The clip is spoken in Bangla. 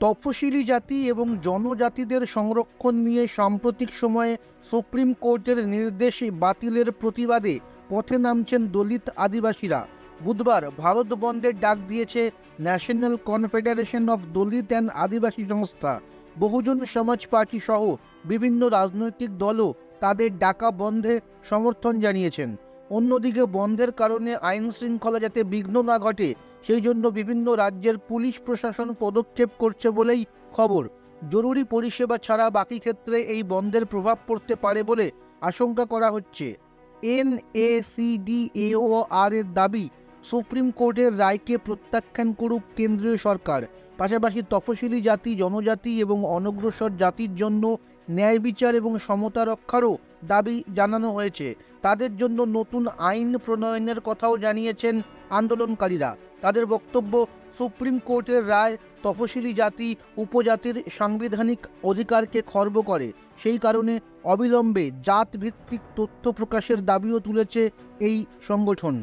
তফসিলি জাতি এবং জনজাতিদের সংরক্ষণ নিয়ে সাম্প্রতিক সময়ে সুপ্রিম কোর্টের নির্দেশ বাতিলের প্রতিবাদে পথে নামছেন দলিত আদিবাসীরা। বুধবার ভারত বন্ধের ডাক দিয়েছে national confederation of Dalit and Adivasi সংস্থা। বহুজন সমাজ পার্টি সহ বিভিন্ন রাজনৈতিক দলও তাদের ডাকা বন্ধে সমর্থন জানিয়েছেন। অন্যদিকে বন্ধের কারণে আইন শৃঙ্খলা যাতে বিঘ্ন না ঘটে সেই জন্য বিভিন্ন রাজ্যের পুলিশ প্রশাসন পদক্ষেপ করছে বলেই খবর। জরুরি পরিষেবা ছাড়া বাকি ক্ষেত্রে এই বন্ধের প্রভাব পড়তে পারে বলে আশঙ্কা করা হচ্ছে। NACDAOR এর দাবি, সুপ্রিম কোর্টের রায়কে প্রত্যাখ্যান করুক কেন্দ্রীয় সরকার। পাশাপাশি তফসিলি জাতি, জনজাতি এবং অনগ্রসর জাতির জন্য ন্যায় বিচার এবং সমতা রক্ষারও দাবি জানানো হয়েছে। তাদের জন্য নতুন আইন প্রণয়নের কথাও জানিয়েছেন আন্দোলনকারীরা। তাদের বক্তব্য, সুপ্রিম কোর্টের রায় তফসিলি জাতি উপজাতির সাংবিধানিক অধিকারকে খর্ব করে। সেই কারণে অবিলম্বে জাতভিত্তিক তথ্য প্রকাশের দাবিও তুলেছে এই সংগঠন।